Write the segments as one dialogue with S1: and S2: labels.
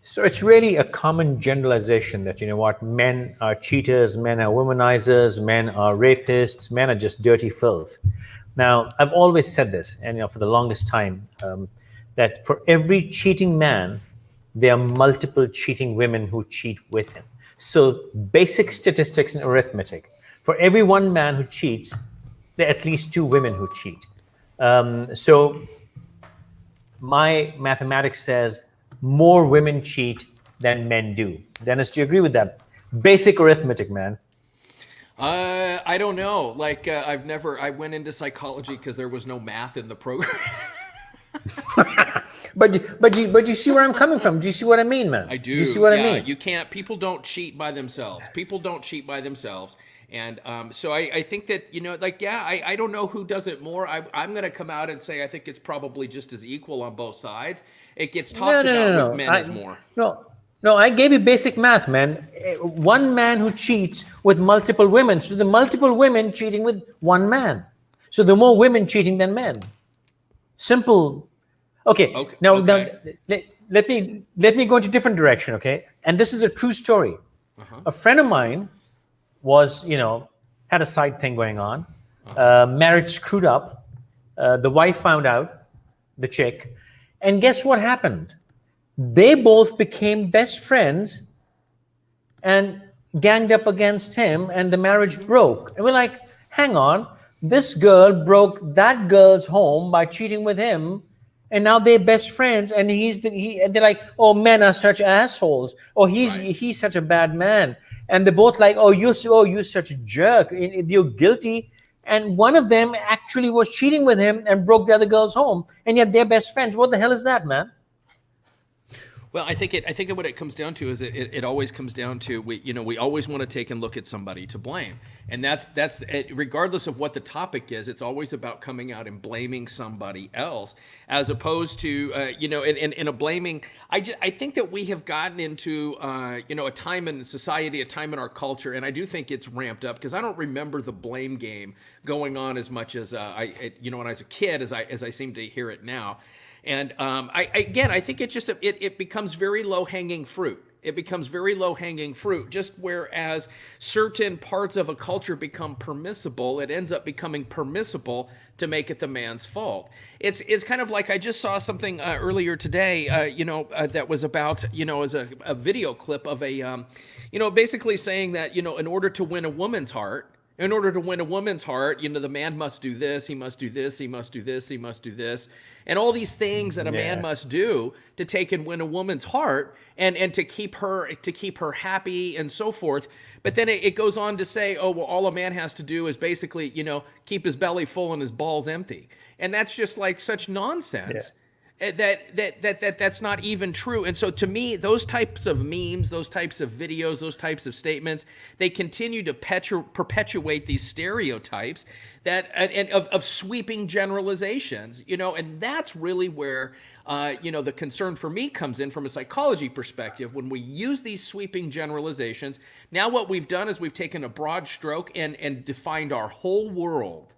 S1: So it's really a common generalization that, you know what, men are cheaters, men are womanizers, men are rapists, men are just dirty filth. Now, I've always said this, and for the longest time, that for every cheating man, there are multiple cheating women who cheat with him. So basic statistics and arithmetic. For every one man who cheats, there are at least two women who cheat. So my mathematics says more women cheat than men do. Dennis, do you agree with that? Basic arithmetic, man.
S2: I don't know. Like I went into psychology because there was no math in the program.
S1: But you see where I'm coming from. Do you see what I mean, man?
S2: I do.
S1: Do you see what I
S2: Yeah,
S1: mean?
S2: you can't. People don't cheat by themselves. People don't cheat by themselves. And so I think that, like, yeah, I don't know who does it more. I'm going to come out and say I think it's probably just as equal on both sides. It gets
S1: No,
S2: talked
S1: no,
S2: about
S1: no,
S2: with
S1: no.
S2: men as more.
S1: No, no. I gave you basic math, man. One man who cheats with multiple women. So the multiple women cheating with one man. So the more women cheating than men. Simple. Okay.
S2: Okay.
S1: Now,
S2: Okay.
S1: let me go into a different direction. Okay. And this is a true story.
S2: Uh-huh.
S1: A friend of mine was, had a side thing going on. Marriage screwed up. The wife found out, the chick, and guess what happened? They both became best friends and ganged up against him, and the marriage broke. And we're like, hang on, this girl broke that girl's home by cheating with him, and now they're best friends. And and they're like, oh, men are such assholes. Oh,
S2: Right.
S1: he's such a bad man. And they're both like, you're such a jerk. You're guilty. And one of them actually was cheating with him and broke the other girl's home, and yet they're best friends. What the hell is that, man?
S2: Well, I think that what it comes down to is it always comes down to we always want to take and look at somebody to blame, and that's regardless of what the topic is, it's always about coming out and blaming somebody else as opposed to in a blaming. I think that we have gotten into a time in society, a time in our culture, and I do think it's ramped up because I don't remember the blame game going on as much as when I was a kid as I seem to hear it now. And I think it becomes very low hanging fruit. It becomes very low hanging fruit. Just whereas certain parts of a culture become permissible, it ends up becoming permissible to make it the man's fault. It's kind of like I just saw something earlier today, that was about as a video clip of a basically saying that in order to win a woman's heart. In order to win a woman's heart, the man must do this, he must do this, he must do this, he must do this, and all these things that a man must do to take and win a woman's heart and to keep her happy and so forth. But then it goes on to say, oh, well, all a man has to do is basically, keep his belly full and his balls empty. And that's just like such nonsense.
S1: Yeah.
S2: That's not even true. And so to me, those types of memes, those types of videos, those types of statements, they continue to perpetuate these stereotypes and of sweeping generalizations, and that's really where the concern for me comes in from a psychology perspective. When we use these sweeping generalizations, now what we've done is we've taken a broad stroke and defined our whole world.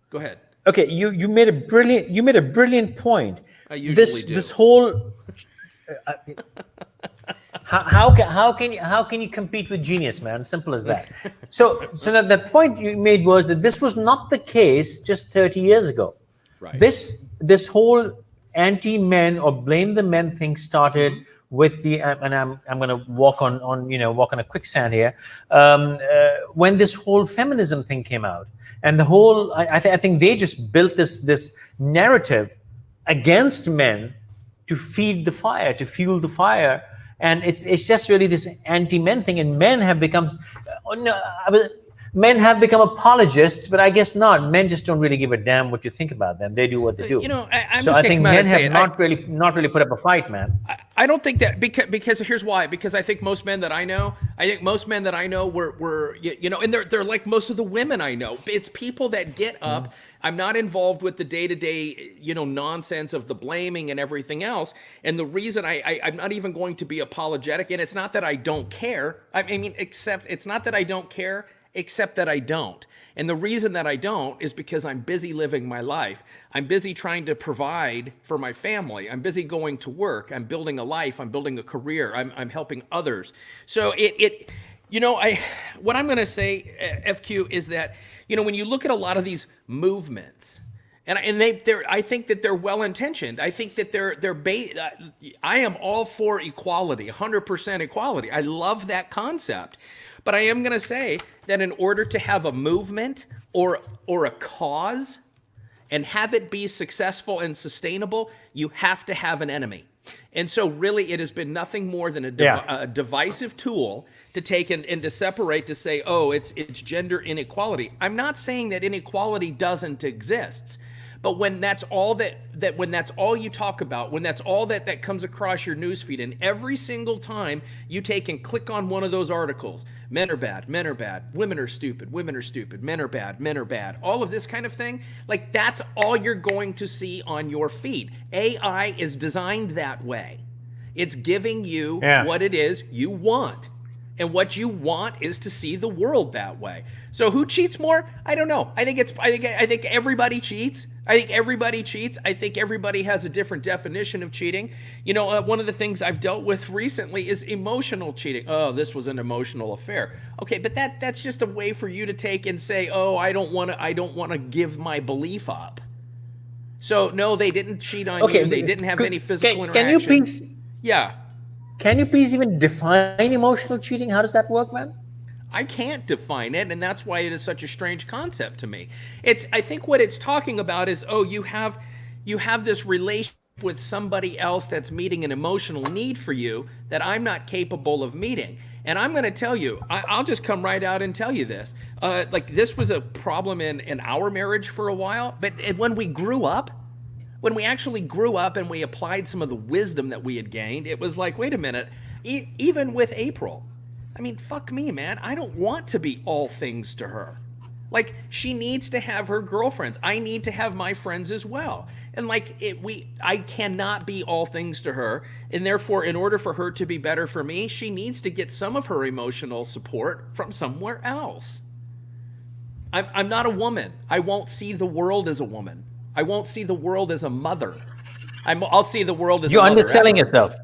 S2: Go ahead.
S1: Okay, you made a brilliant point.
S2: I usually do.
S1: This whole how can you compete with genius, man? Simple as that. So now the point you made was that this was not the case just 30 years ago.
S2: Right.
S1: This whole anti-men or blame the men thing started with the and I'm going to walk on a quicksand here when this whole feminism thing came out. And the whole, I think they just built this narrative against men to feed the fire, to fuel the fire, and it's just really this anti-men thing. And men have become, men have become apologists, but I guess not. Men just don't really give a damn what you think about them. They do what they do.
S2: I'm
S1: so
S2: just
S1: I think
S2: gonna come out
S1: men
S2: and say
S1: have not really put up a fight, man.
S2: I don't think that because here's why. Because I think most men that I know, were and they're like most of the women I know. It's people that get up. I'm not involved with the day-to-day, nonsense of the blaming and everything else. And the reason I'm not even going to be apologetic, and it's not that I don't care. I mean, except it's not that I don't care, except that I don't. And the reason that I don't is because I'm busy living my life. I'm busy trying to provide for my family. I'm busy going to work. I'm building a life. I'm building a career. I'm helping others. So what I'm going to say, FQ, is that, when you look at a lot of these movements, I think that they're well intentioned. I think that I am all for equality, 100% equality. I love that concept. But I am going to say that in order to have a movement or a cause and have it be successful and sustainable, you have to have an enemy. And so really it has been nothing more than a divisive tool to take and to separate, to say, oh, it's gender inequality. I'm not saying that inequality doesn't exist. But when that's all when that's all you talk about, when that's all that comes across your newsfeed, and every single time you take and click on one of those articles, men are bad, women are stupid, men are bad, all of this kind of thing, like that's all you're going to see on your feed. AI is designed that way. It's giving you what it is you want. And what you want is to see the world that way. So who cheats more? I don't know. I think everybody cheats. I think everybody has a different definition of cheating. One of the things I've dealt with recently is emotional cheating. Oh, this was an emotional affair. Okay, but that's just a way for you to take and say, oh, I don't want to give my belief up. So no, they didn't cheat on you. They didn't have any physical interaction.
S1: Can you please?
S2: Yeah.
S1: Can you please even define emotional cheating? How does that work, man?
S2: I can't define it, and that's why it is such a strange concept to me. I think what it's talking about is, oh, you have this relationship with somebody else that's meeting an emotional need for you that I'm not capable of meeting. And I'm going to tell you, I'll just come right out and tell you this. This was a problem in our marriage for a while, but when we grew up, when we actually grew up and we applied some of the wisdom that we had gained, it was like, wait a minute, even with April, I mean, fuck me, man. I don't want to be all things to her. Like, she needs to have her girlfriends. I need to have my friends as well. And I cannot be all things to her. And therefore, in order for her to be better for me, she needs to get some of her emotional support from somewhere else. I'm not a woman. I won't see the world as a woman. I won't see the world as a mother. I'll see the world as a mother.
S1: You're underselling yourself.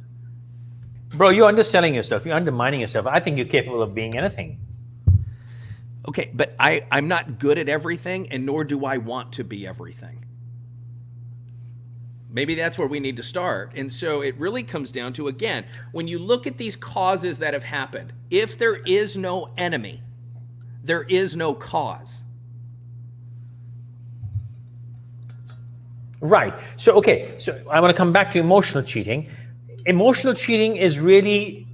S1: Bro, you're underselling yourself. You're undermining yourself. I think you're capable of being anything.
S2: Okay, but I'm not good at everything, and nor do I want to be everything. Maybe that's where we need to start. And so it really comes down to, again, when you look at these causes that have happened, if there is no enemy, there is no cause.
S1: Right. So I want to come back to emotional cheating. Emotional cheating is really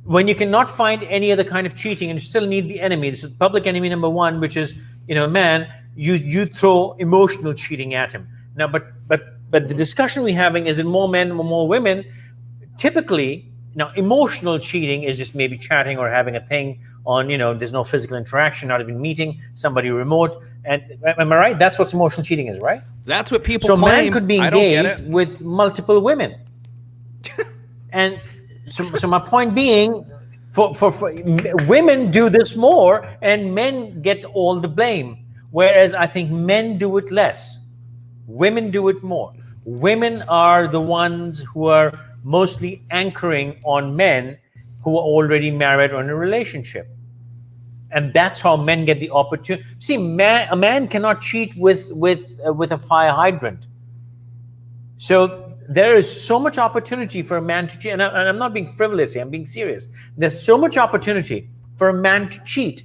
S1: when you cannot find any other kind of cheating and you still need the enemy. This is public enemy number one, which is, a man, you throw emotional cheating at him. Now, but the discussion we're having is it more men or more women? Typically, now emotional cheating is just maybe chatting or having a thing on, there's no physical interaction, not even meeting somebody remote. And am I right? That's what emotional cheating is, right?
S2: That's what people
S1: claim. So
S2: man
S1: could be engaged with multiple women. And so my point being, for women do this more and men get all the blame. Whereas I think men do it less. Women do it more. Women are the ones who are mostly anchoring on men who are already married or in a relationship. And that's how men get the opportunity. See, a man cannot cheat with a fire hydrant. So there is so much opportunity for a man to cheat. And I'm not being frivolous here, I'm being serious. There's so much opportunity for a man to cheat,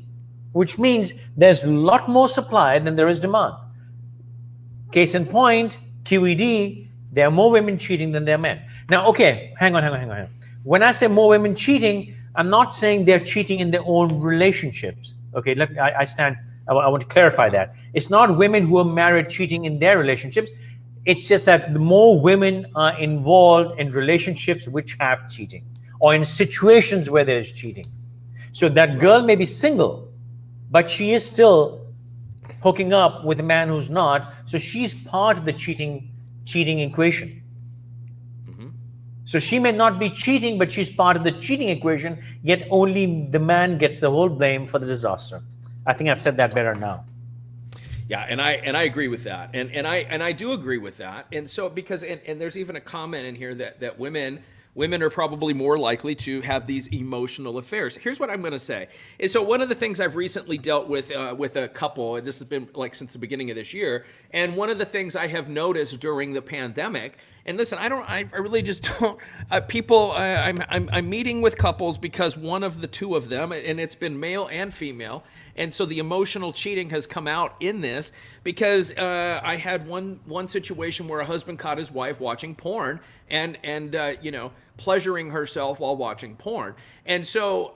S1: which means there's a lot more supply than there is demand. Case in point, QED, there are more women cheating than there are men. Now, okay, hang on. When I say more women cheating, I'm not saying they're cheating in their own relationships. Okay, I want to clarify that. It's not women who are married cheating in their relationships. It's just that the more women are involved in relationships which have cheating or in situations where there is cheating. So that girl may be single, but she is still hooking up with a man who's not. So she's part of the cheating equation. So she may not be cheating, but she's part of the cheating equation, yet only the man gets the whole blame for the disaster. I think I've said that better now.
S2: Yeah, and I agree with that, and I do agree with that, and so because and there's even a comment in here that women are probably more likely to have these emotional affairs. Here's what I'm going to say. And so one of the things I've recently dealt with a couple, and this has been like since the beginning of this year, and one of the things I have noticed during the pandemic. And listen, I really just don't. I'm meeting with couples because one of the two of them, and it's been male and female, and so the emotional cheating has come out in this because I had one situation where a husband caught his wife watching porn and pleasuring herself while watching porn, and so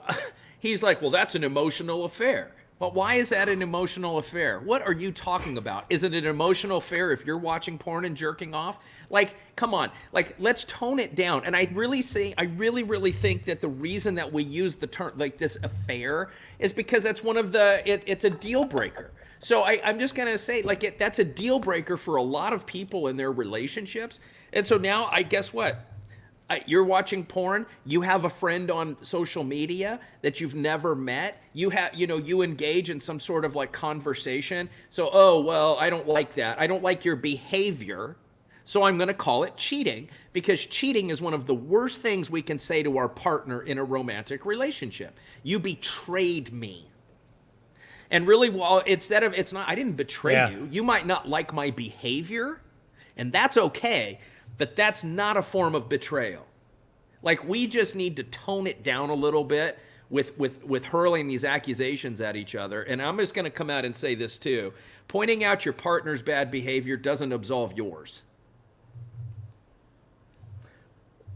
S2: he's like, well, that's an emotional affair. But why is that an emotional affair? What are you talking about? Is it an emotional affair if you're watching porn and jerking off? Like, come on. Like, let's tone it down. And I really think that the reason that we use the term, like this affair, is because that's one of it's a deal breaker. So I'm just going to say, like, that's a deal breaker for a lot of people in their relationships. And so now, guess what? You're watching porn. You have a friend on social media that you've never met. You engage in some sort of like conversation. So, oh, well, I don't like that. I don't like your behavior. So I'm going to call it cheating, because cheating is one of the worst things we can say to our partner in a romantic relationship. You betrayed me. And really, I didn't betray you. You might not like my behavior, and that's okay. But that's not a form of betrayal. Like, we just need to tone it down a little bit with hurling these accusations at each other. And I'm just going to come out and say this too. Pointing out your partner's bad behavior doesn't absolve yours.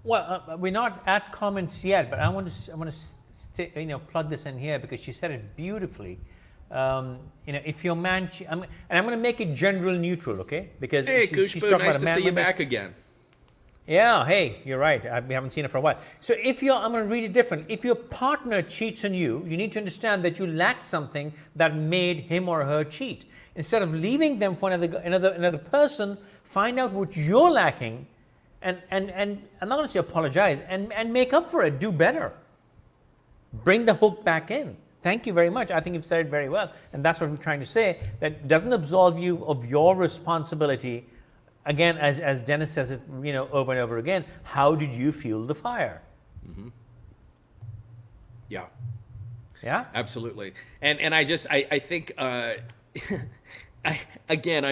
S1: Well, we're not at comments yet, but I want to plug this in here because she said it beautifully. If your man, and I'm going to make it general neutral, okay? Because
S2: hey,
S1: she's
S2: Kushbu,
S1: talking
S2: nice
S1: about a
S2: to
S1: man,
S2: see you
S1: woman.
S2: back again.
S1: Yeah, hey, you're right. We haven't seen it for a while. So I'm going to read it different. If your partner cheats on you, you need to understand that you lacked something that made him or her cheat. Instead of leaving them for another person, find out what you're lacking, and I'm not going to say apologize, and make up for it. Do better. Bring the hook back in. Thank you very much. I think you've said it very well, and that's what we're trying to say. That doesn't absolve you of your responsibility. Again, as Dennis says it, over and over again, how did you fuel the fire?
S2: Mm-hmm. Yeah.
S1: Yeah.
S2: Absolutely. And I think I'm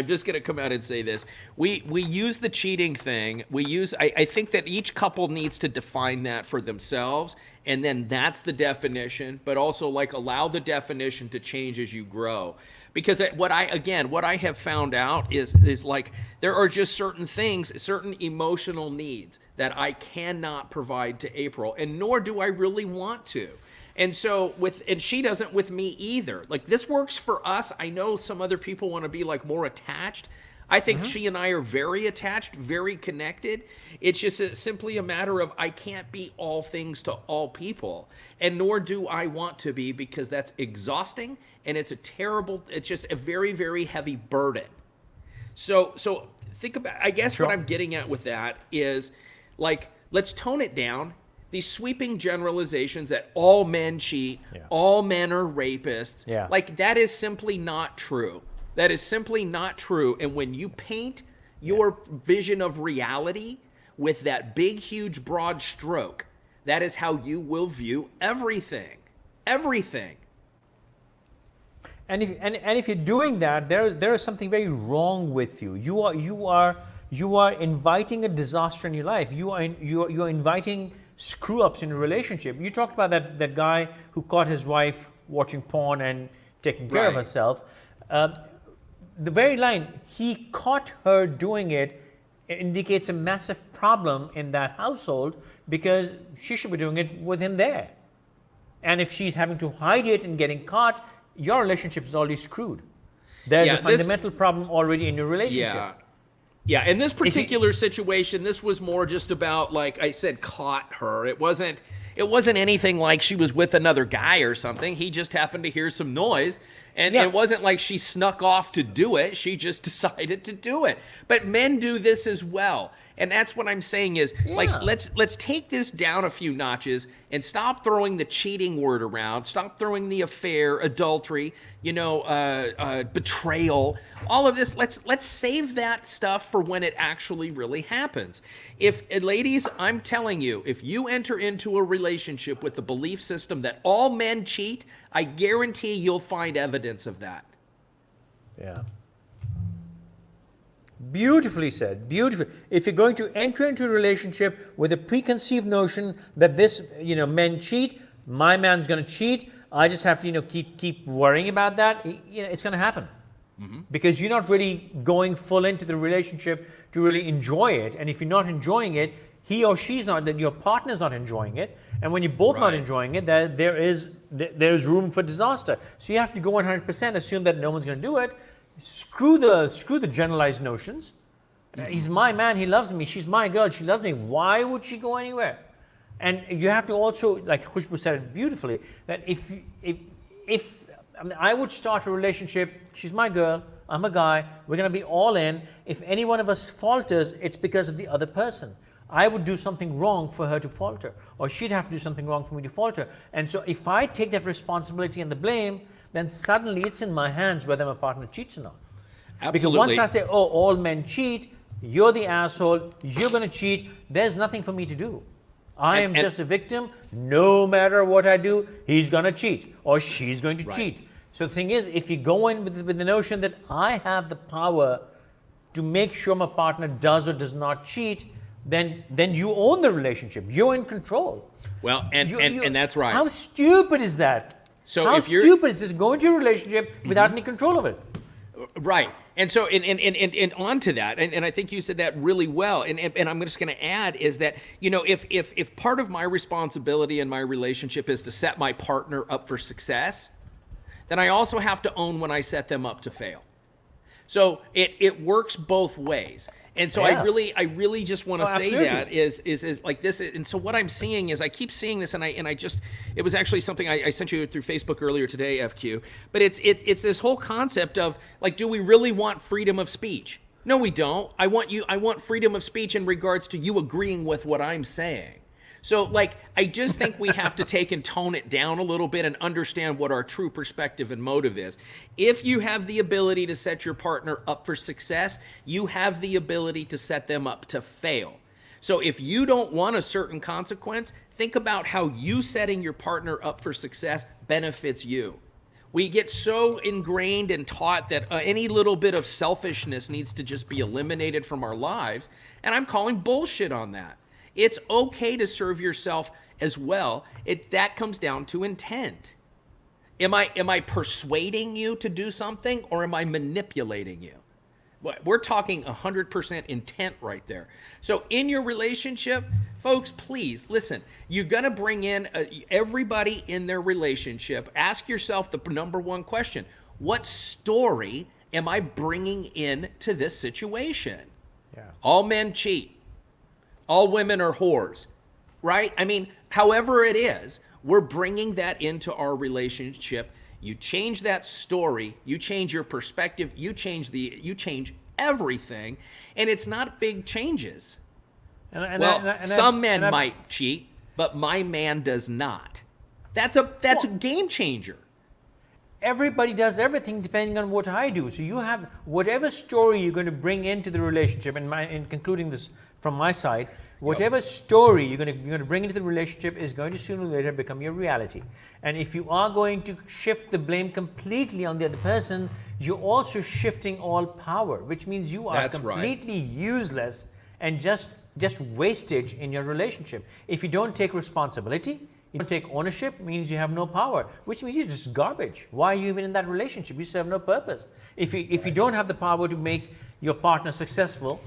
S2: just going to come out and say this. We use the cheating thing. I think that each couple needs to define that for themselves, and then that's the definition, but also like allow the definition to change as you grow. Because what I have found out is like there are just certain things, certain emotional needs that I cannot provide to April, and nor do I really want to. And so and she doesn't with me either. Like, this works for us. I know some other people want to be like more attached. I think she and I are very attached, very connected. It's just simply a matter of I can't be all things to all people, and nor do I want to be, because that's exhausting, and it's just a very, very heavy burden. So think about, I guess what I'm getting at with that is, like, let's tone it down. These sweeping generalizations that all men cheat, all men are rapists, like, that is simply not true. That is simply not true. And when you paint your vision of reality with that big, huge, broad stroke, that is how you will view everything. Everything.
S1: And if you're doing that, there is something very wrong with you. You are inviting a disaster in your life. You are inviting screw ups in a relationship. You talked about that guy who caught his wife watching porn and taking care of herself. The very line, he caught her doing it, indicates a massive problem in that household, because she should be doing it with him there. And if she's having to hide it and getting caught, your relationship is already screwed. There's a fundamental problem already in your relationship.
S2: Yeah, in this particular situation, this was more just about, like I said, caught her. It wasn't anything like she was with another guy or something. He just happened to hear some noise, and it wasn't like she snuck off to do it. She just decided to do it. But men do this as well. And that's what I'm saying is, like, let's take this down a few notches and stop throwing the cheating word around. Stop throwing the affair, adultery, betrayal, all of this. Let's save that stuff for when it actually really happens. Ladies, I'm telling you, if you enter into a relationship with the belief system that all men cheat, I guarantee you'll find evidence of that.
S1: Yeah. Beautifully said. Beautiful. If you're going to enter into a relationship with a preconceived notion that this, men cheat, my man's going to cheat, I just have to, keep worrying about that, it's going to happen. Mm-hmm. Because you're not really going full into the relationship to really enjoy it. And if you're not enjoying it, he or she's not, that your partner's not enjoying it. And when you're both not enjoying it, there's room for disaster. So you have to go 100%, assume that no one's going to do it. Screw the generalized notions. He's my man, he loves me. She's my girl, she loves me. Why would she go anywhere? And you have to also, like Khushbu said it beautifully, that if I would start a relationship, she's my girl, I'm a guy, we're going to be all in. If any one of us falters, it's because of the other person. I would do something wrong for her to falter, or she'd have to do something wrong for me to falter. And so if I take that responsibility and the blame, then suddenly it's in my hands whether my partner cheats or not.
S2: Absolutely.
S1: Because once I say, all men cheat, you're the asshole, you're going to cheat, there's nothing for me to do. I am just a victim. No matter what I do, he's going to cheat or she's going to cheat. So the thing is, if you go in with the notion that I have the power to make sure my partner does or does not cheat, then you own the relationship. You're in control.
S2: Well, and that's right.
S1: How stupid is that?
S2: So
S1: how stupid is this? Go into a relationship without any control of it.
S2: Right. And so, and on to that, and I think you said that really well, and I'm just going to add is that, if part of my responsibility in my relationship is to set my partner up for success, then I also have to own when I set them up to fail. So it works both ways. And so I really just want to say that is like this. And so what I'm seeing is I keep seeing this, and I just, it was actually something I sent you through Facebook earlier today, FQ. But it's this whole concept of like, do we really want freedom of speech? No, we don't. I want freedom of speech in regards to you agreeing with what I'm saying. So, like, I just think we have to take and tone it down a little bit and understand what our true perspective and motive is. If you have the ability to set your partner up for success, you have the ability to set them up to fail. So if you don't want a certain consequence, think about how you setting your partner up for success benefits you. We get so ingrained and taught that any little bit of selfishness needs to just be eliminated from our lives, and I'm calling bullshit on that. It's okay to serve yourself as well. That comes down to intent. Am I persuading you to do something, or am I manipulating you? We're talking 100% intent right there. So in your relationship, folks, please listen. You're going to bring in everybody in their relationship. Ask yourself the number one question: what story am I bringing in to this situation? Yeah. All men cheat. All women are whores, right? I mean, however it is, we're bringing that into our relationship. You change that story, you change your perspective, you change everything, and it's not big changes. Some men might cheat, but my man does not. That's a game changer.
S1: Everybody does everything depending on what I do. So you have whatever story you're going to bring into the relationship, in concluding this from my side, whatever story you're going to bring into the relationship is going to sooner or later become your reality. And if you are going to shift the blame completely on the other person, you're also shifting all power, which means you are completely useless and just wastage in your relationship. If you don't take responsibility, you don't take ownership, means you have no power, which means you're just garbage. Why are you even in that relationship? You serve no purpose. If you don't have the power to make your partner successful,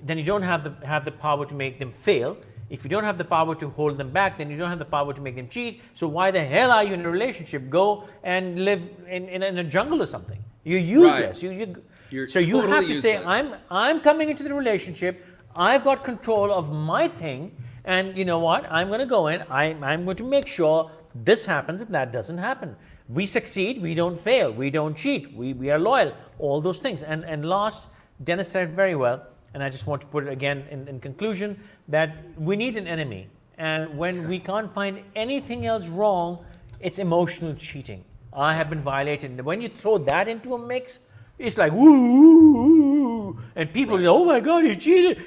S1: then you don't have the power to make them fail. If you don't have the power to hold them back, then you don't have the power to make them cheat. So why the hell are you in a relationship? Go and live in a jungle or something. You're useless.
S2: Right.
S1: So you have to say, I'm coming into the relationship. I've got control of my thing. And you know what? I'm going to go in. I'm going to make sure this happens and that doesn't happen. We succeed. We don't fail. We don't cheat. We are loyal. All those things. And last, Dennis said it very well. and I just want to put it again in conclusion, that we need an enemy. And when we can't find anything else wrong, it's emotional cheating. I have been violated. And when you throw that into a mix, it's like, woo, and people go, oh my God, you cheated.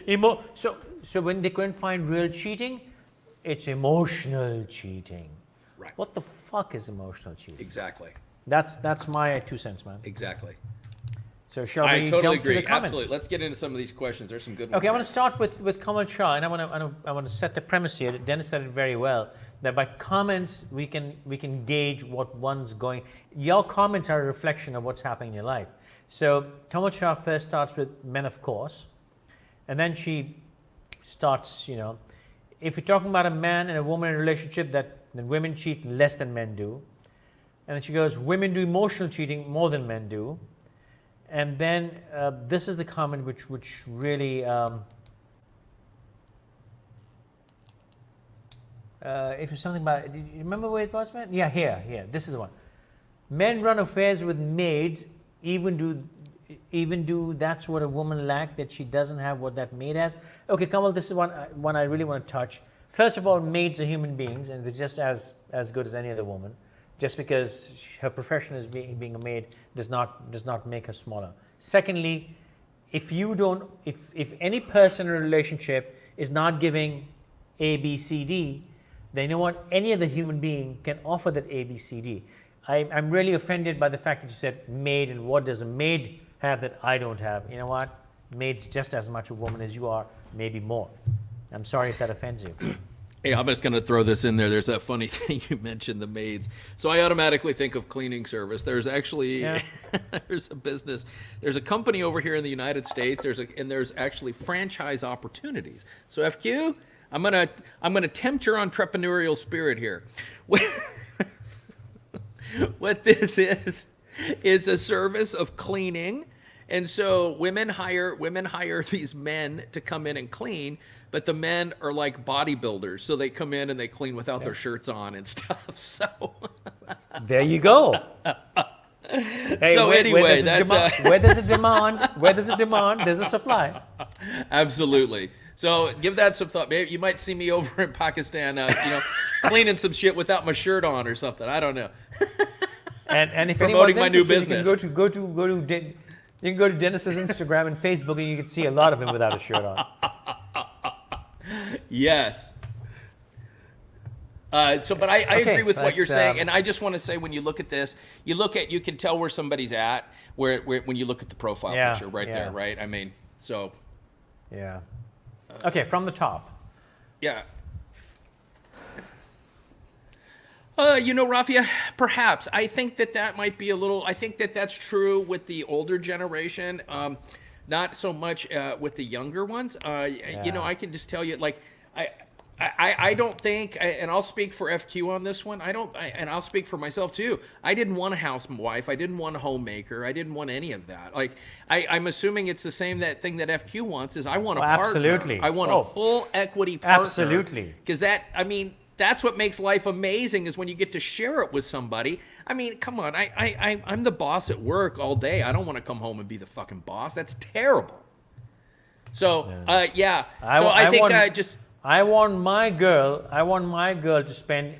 S1: So when they couldn't find real cheating, it's emotional cheating.
S2: Right.
S1: What the fuck is emotional cheating?
S2: Exactly.
S1: That's my 2 cents, man.
S2: Exactly.
S1: So shall
S2: I
S1: we
S2: totally
S1: jump
S2: agree.
S1: to the comments?
S2: Absolutely. Let's get into some of these questions. There's some good ones.
S1: Okay, I
S2: here.
S1: want to start with Kamal Shah, and I want to set the premise here. Dennis said it very well, that by comments we can gauge what one's going. Your comments are a reflection of what's happening in your life. So Kamal Shah first starts with men, of course, and then she starts, if you're talking about a man and a woman in a relationship, then women cheat less than men do. And then she goes, women do emotional cheating more than men do. And then this is the comment which really, it was something about, do you remember where it was, man? Yeah, here, this is the one. Men run affairs with maids, even do that's what a woman lack, that she doesn't have what that maid has. Okay, Kamal, this is one I really want to touch. First of all, maids are human beings, and they're just as good as any other woman. Just because her profession is being a maid does not make her smaller. Secondly, if any person in a relationship is not giving A, B, C, D, then you know what? Any other human being can offer that A, B, C, D. I'm really offended by the fact that you said maid, and what does a maid have that I don't have? You know what? Maid's just as much a woman as you are, maybe more. I'm sorry if that offends you.
S2: Hey, I'm just going to throw this in there. There's that funny thing you mentioned, the maids. So I automatically think of cleaning service. There's actually there's a business. There's a company over here in the United States. There's actually franchise opportunities. So FQ, I'm gonna tempt your entrepreneurial spirit here. What this is a service of cleaning, and so women hire these men to come in and clean. But the men are like bodybuilders, so they come in and they clean without their shirts on and stuff. So
S1: there you go. Hey,
S2: so anyway,
S1: where there's a demand, there's a supply.
S2: Absolutely. So give that some thought. Maybe you might see me over in Pakistan, cleaning some shit without my shirt on or something. I don't know.
S1: And if
S2: promoting
S1: anyone's
S2: my new
S1: interested,
S2: business,
S1: you can go to Dennis's Instagram and Facebook, and you can see a lot of him without a shirt on.
S2: Yes. But I agree with what you're saying, and I just want to say, when you look at this, you can tell where somebody's at when you look at the profile picture there, right? I mean, so.
S1: Yeah. Okay, from the top.
S2: Yeah. Rafia, perhaps. I think that might be a little. I think that's true with the older generation. Not so much with the younger ones. I can just tell you, like, I don't think, and I'll speak for FQ on this one. And I'll speak for myself too. I didn't want a housewife. I didn't want a homemaker. I didn't want any of that. Like, I'm assuming it's the same thing that FQ wants. Is I want a partner.
S1: Absolutely.
S2: I want a full equity partner.
S1: Absolutely.
S2: Because that's what makes life amazing, is when you get to share it with somebody. I mean, come on. I'm the boss at work all day. I don't want to come home and be the fucking boss. That's terrible. So, yeah.
S1: I want my girl to spend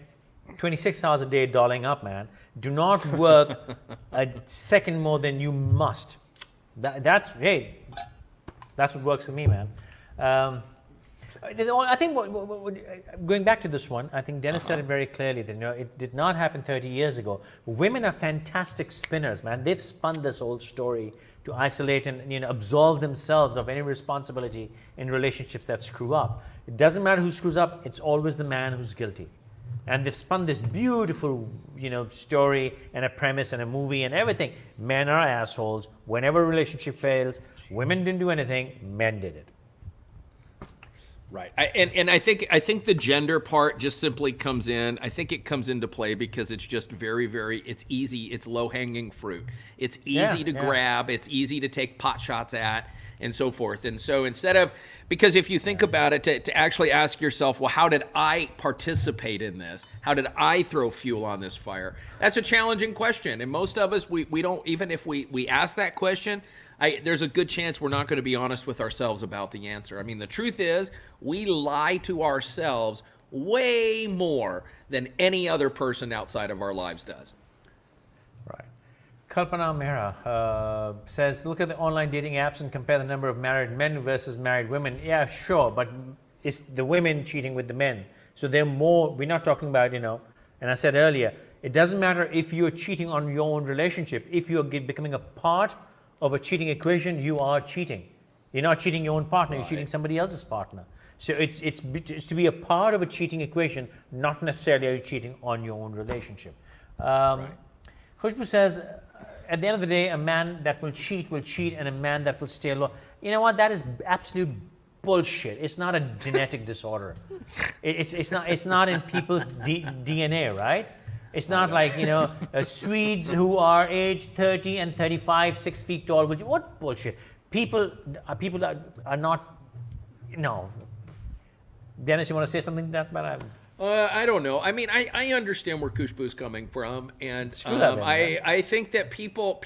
S1: 26 hours a day dolling up, man. Do not work a second more than you must. That's what works for me, man. I think going back to this one, I think Dennis said it very clearly that it did not happen 30 years ago. Women are fantastic spinners, man. They've spun this whole story to isolate and absolve themselves of any responsibility in relationships that screw up. It doesn't matter who screws up; it's always the man who's guilty. And they've spun this beautiful, story and a premise and a movie and everything. Men are assholes. Whenever a relationship fails, women didn't do anything; men did it.
S2: Right. I think the gender part just simply comes in. I think it comes into play because it's just very, very, it's easy. It's low-hanging fruit. It's easy to grab. It's easy to take pot shots at and so forth. And so because if you think about it, to actually ask yourself, well, how did I participate in this? How did I throw fuel on this fire? That's a challenging question. And most of us, we don't, even if we ask that question, there's a good chance we're not going to be honest with ourselves about the answer. I mean, the truth is, we lie to ourselves way more than any other person outside of our lives does.
S1: Right. Kalpana Mehra says, look at the online dating apps and compare the number of married men versus married women. Yeah, sure, but it's the women cheating with the men. So they're more, we're not talking about, and I said earlier, it doesn't matter if you're cheating on your own relationship. If you're becoming a part of a cheating equation, you are cheating. You're not cheating your own partner, you're cheating somebody else's partner. So it's to be a part of a cheating equation, not necessarily are you cheating on your own relationship. Khushbu says, at the end of the day, a man that will cheat, and a man that will stay low. You know what? That is absolute bullshit. It's not a genetic disorder. It's not in people's DNA, right? It's not like, Swedes who are aged 30 and 35, 6 feet tall. What bullshit? People are not, no. Dennis, you want to say something to that? But
S2: I don't know. I mean, I understand where Khushbu's coming from, and I think that people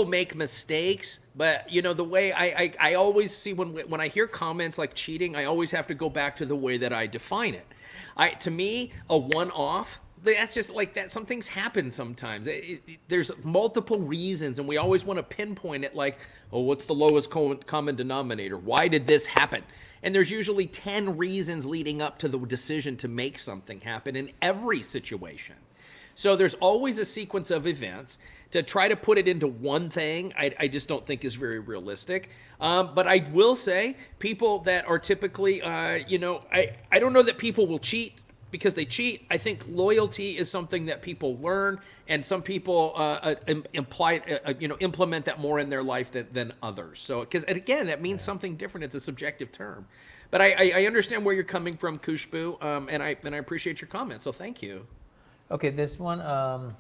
S2: make mistakes, but the way I always see when I hear comments like cheating, I always have to go back to the way that I define it. To me, a one-off, that's just like that. Some things happen sometimes. There's multiple reasons, and we always want to pinpoint it like, oh, what's the lowest common denominator? Why did this happen? And there's usually 10 reasons leading up to the decision to make something happen in every situation. So there's always a sequence of events. To try to put it into one thing, I just don't think is very realistic. But I will say, people that are typically, I don't know that people will cheat because they cheat. I think loyalty is something that people learn, and some people implement that more in their life than others. So, because again, that means something different. It's a subjective term. But I understand where you're coming from, Khushbu, and I appreciate your comments. So thank you.
S1: Okay, this one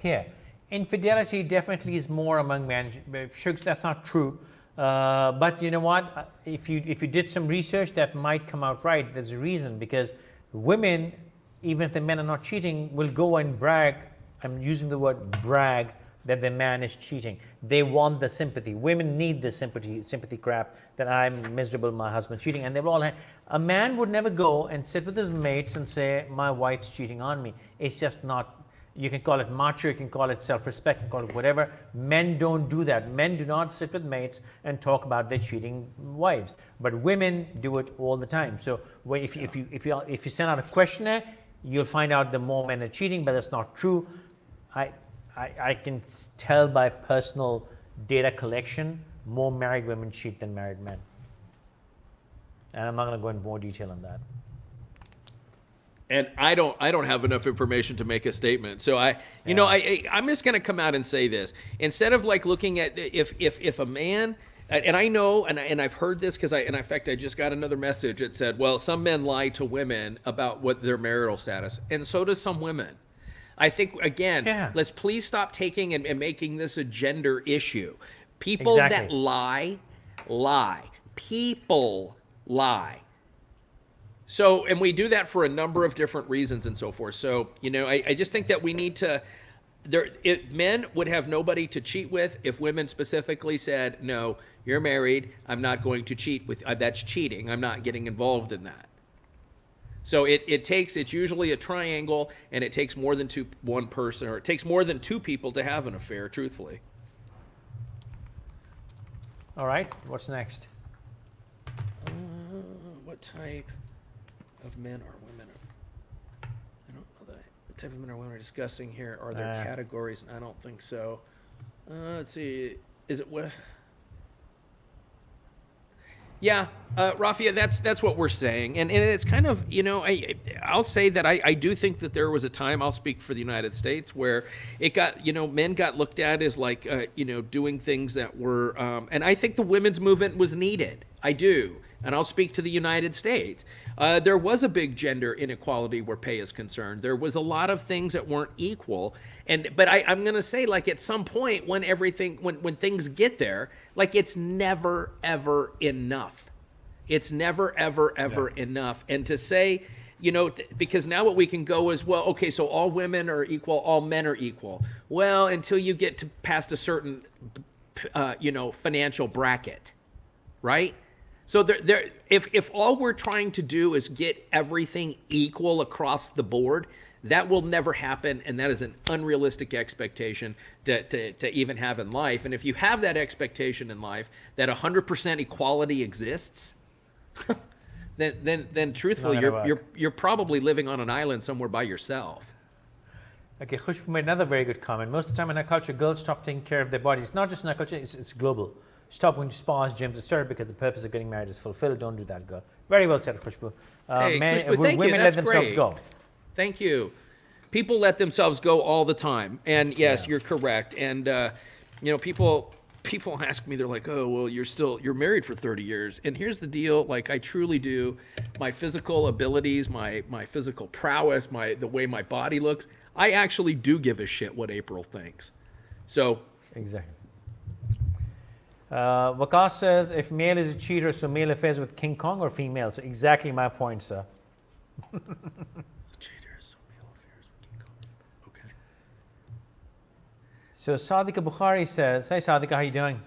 S1: here. Infidelity definitely is more among men. Shugs, that's not true. But you know what? If you did some research, that might come out right. There's a reason, because women, even if the men are not cheating, will go and brag. I'm using the word brag, that the man is cheating. They want the sympathy. Women need the sympathy crap that I'm miserable, my husband's cheating, and they've all had. A man would never go and sit with his mates and say, my wife's cheating on me. It's just not. You can call it macho, you can call it self-respect, you can call it whatever. Men don't do that. Men do not sit with mates and talk about their cheating wives. But women do it all the time. So if you send out a questionnaire, you'll find out the more men are cheating, but that's not true. I can tell by personal data collection, more married women cheat than married men. And I'm not going to go into more detail on that.
S2: And I don't have enough information to make a statement. So I'm just going to come out and say this. Instead of like looking at if a man, and I know, and I've heard this because in fact, I just got another message that said, well, some men lie to women about what their marital status, and so does some women. I think, again, let's please stop taking and making this a gender issue. People that lie. People lie. So, and we do that for a number of different reasons and so forth. So, I just think that we need to, men would have nobody to cheat with if women specifically said, no, you're married, I'm not going to cheat with, that's cheating, I'm not getting involved in that. So it's usually a triangle, and it takes more than one person, or it takes more than two people to have an affair, truthfully.
S1: All right, what's next?
S2: What type of men or women I don't know what type of men or women are discussing here. Are there categories? I don't think so. Let's see. Is it what? Yeah, Rafia, that's what we're saying, and it's kind of, I'll say that I do think that there was a time, I'll speak for the United States, where it got, men got looked at as like, doing things that were, and I think the women's movement was needed. I do. And I'll speak to the United States. There was a big gender inequality where pay is concerned. There was a lot of things that weren't equal. But I'm going to say, like, at some point when when things get there, like, it's never, ever enough. It's never, ever, ever enough. And to say, because now what we can go is, well, okay, so all women are equal, all men are equal. Well, until you get to past a certain financial bracket, right? So if all we're trying to do is get everything equal across the board, that will never happen, and that is an unrealistic expectation to even have in life. And if you have that expectation in life that 100% equality exists, then truthfully, you're probably living on an island somewhere by yourself.
S1: Okay, Khushbu made another very good comment. Most of the time in our culture, girls stop taking care of their bodies. Not just in our culture, it's global. Stop going to spas, gyms, etc. because the purpose of getting married is fulfilled. Don't do that, girl. Very well said, Khushbu.
S2: Hey, Khushbu, thank
S1: women
S2: you.
S1: let
S2: That's
S1: themselves
S2: great.
S1: go.
S2: Thank you. People let themselves go all the time, and yes, you're correct. And people ask me, they're like, "Oh, well, you're married for 30 years." And here's the deal: like, I truly do. My physical abilities, my physical prowess, the way my body looks, I actually do give a shit what April thinks. So
S1: exactly. Wakas says, if male is a cheater, so male affairs with King Kong or female? So exactly my point, sir. So Sadika Bukhari says, hey Sadika, how you doing?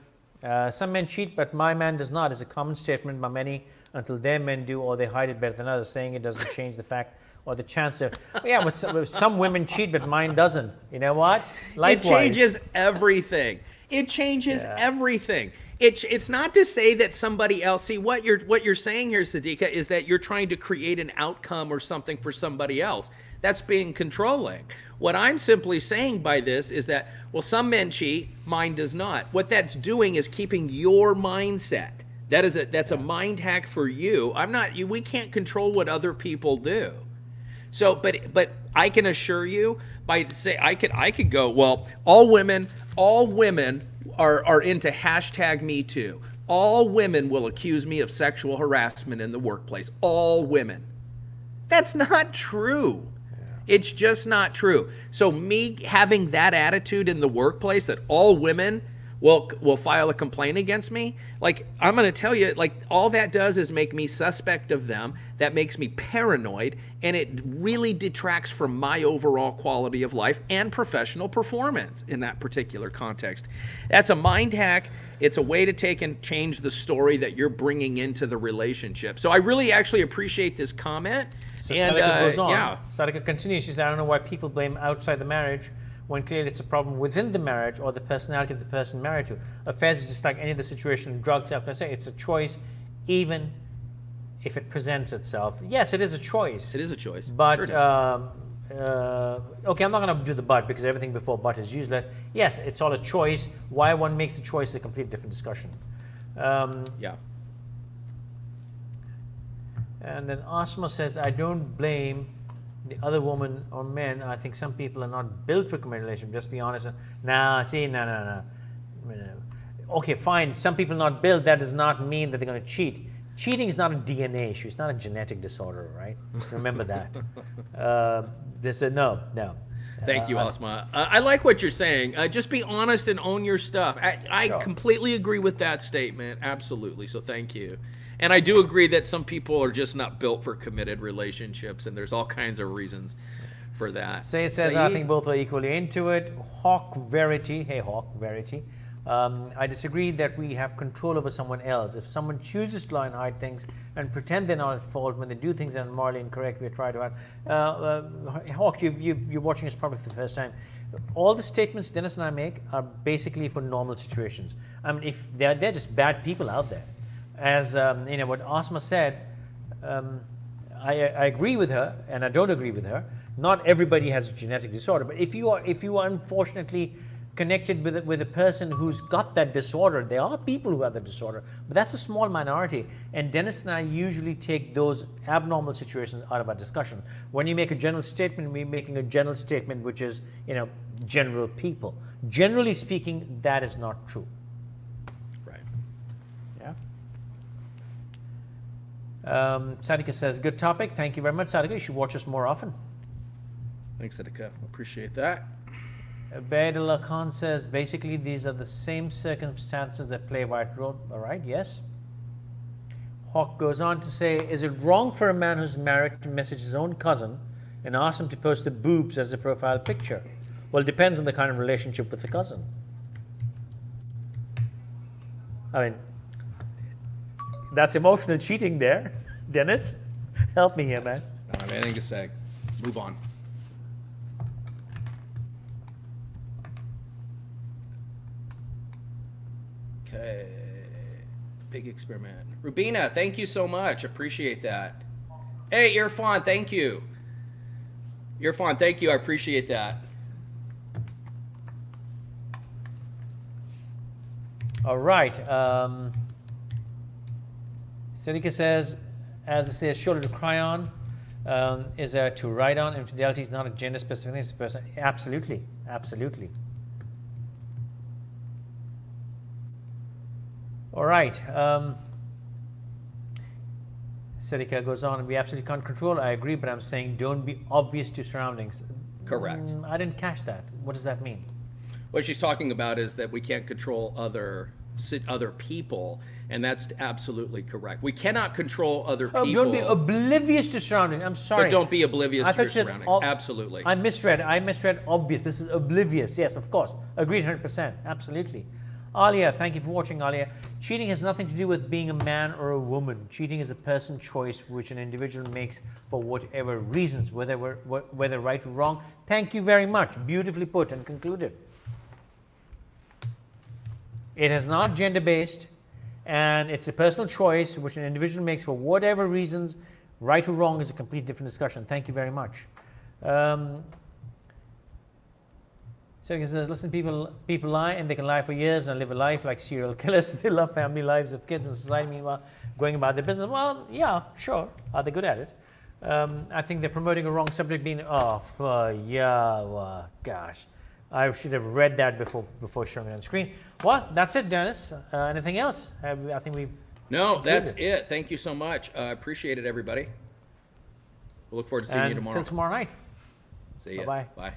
S1: Some men cheat, but my man does not. It's a common statement by many until their men do or they hide it better than others, saying it doesn't change the fact or the chance of, well, some women cheat, but mine doesn't. You know what? Likewise.
S2: It changes everything. It changes everything. It's not to say that somebody else, see what you're saying here, Sadika, is that you're trying to create an outcome or something for somebody else. That's being controlling. What I'm simply saying by this is that, well, some men cheat, mine does not. What that's doing is keeping your mindset. That's a mind hack for you. We can't control what other people do. So, but I can assure you, I could go, well, all women are into hashtag Me Too. All women will accuse me of sexual harassment in the workplace. All women. That's not true. It's just not true. So me having that attitude in the workplace that all women will file a complaint against me, like, I'm going to tell you, like, all that does is make me suspect of them. That makes me paranoid, and it really detracts from my overall quality of life and professional performance in that particular context. That's a mind hack. It's a way to take and change the story that you're bringing into the relationship. So I really actually appreciate this comment.
S1: So Sadika goes on. Sadika continues. She says, I don't know why people blame outside the marriage when clearly it's a problem within the marriage or the personality of the person married to. Affairs is just like any other situation. Drugs, I'm going to say, it's a choice, even if it presents itself. Yes, it is a choice.
S2: It is a choice.
S1: But,
S2: sure
S1: okay, I'm not going to do the but because everything before but is useless. Yes, it's all a choice. Why one makes the choice is a completely different discussion.
S2: Yeah.
S1: And then Asma says, I don't blame the other woman or men. I think some people are not built for committed relationship. Just be honest. No. Okay, fine. Some people are not built. That does not mean that they're going to cheat. Cheating is not a DNA issue. It's not a genetic disorder, right? Remember that. No.
S2: Thank you, Asma. I like what you're saying. Just be honest and own your stuff. I completely agree with that statement. Absolutely. So thank you. And I do agree that some people are just not built for committed relationships, and there's all kinds of reasons for that.
S1: Say it says, I think both are equally into it. Hawk Verity. Hey, Hawk Verity. I disagree that we have control over someone else. If someone chooses to lie and hide things and pretend they're not at fault when they do things that are morally incorrect, we try to hide. Hawk, you're watching us probably for the first time. All the statements Dennis and I make are basically for normal situations. I mean, if they're just bad people out there. As what Asma said, I agree with her, and I don't agree with her. Not everybody has a genetic disorder, but if you are unfortunately connected with a person who's got that disorder, there are people who have that disorder, but that's a small minority. And Dennis and I usually take those abnormal situations out of our discussion. When you make a general statement, we're making a general statement, which is general people. Generally speaking, that is not true. Sadika says, good topic. Thank you very much, Sadika. You should watch us more often.
S2: Thanks, Sadika. Appreciate that.
S1: Baidullah Khan says, basically, these are the same circumstances that play a right role. All right, yes. Hawk goes on to say, is it wrong for a man who's married to message his own cousin and ask him to post the boobs as a profile picture? Well, it depends on the kind of relationship with the cousin. I mean, that's emotional cheating there. Dennis, help me here, man.
S2: I don't have anything to say. Move on. Okay. Big experiment. Rubina, thank you so much. Appreciate that. Hey, Irfan, thank you. Irfan, thank you. I appreciate that.
S1: All right. Sedika says, as they say, a shoulder to cry on is to ride on. Infidelity is not a gender specific thing. It's a person. Absolutely. Absolutely. All right. Sedika goes on, we absolutely can't control. I agree, but I'm saying don't be obvious to surroundings.
S2: Correct.
S1: I didn't catch that. What does that mean?
S2: What she's talking about is that we can't control other people, and that's absolutely correct. We cannot control other people.
S1: Don't be oblivious to surroundings. I'm sorry.
S2: But don't be oblivious to your surroundings. Absolutely.
S1: I misread obvious. This is oblivious. Yes, of course. Agreed 100%. Absolutely. Alia, thank you for watching, Alia. Cheating has nothing to do with being a man or a woman. Cheating is a person's choice which an individual makes for whatever reasons, whether right or wrong. Thank you very much. Beautifully put and concluded. It is not gender-based, and it's a personal choice which an individual makes for whatever reasons. Right or wrong is a completely different discussion. Thank you very much. So he says, listen, people lie, and they can lie for years and live a life like serial killers. They love family lives with kids and society, meanwhile going about their business. Well, yeah, sure. Are they good at it? I think they're promoting a wrong subject being, gosh. I should have read that before showing it on screen. Well, that's it, Dennis. Anything else? I think we've...
S2: No, that's it. Thank you so much. Appreciate it, everybody. We'll look forward to seeing you tomorrow.
S1: Until tomorrow night.
S2: See you.
S1: Bye-bye.
S2: Bye.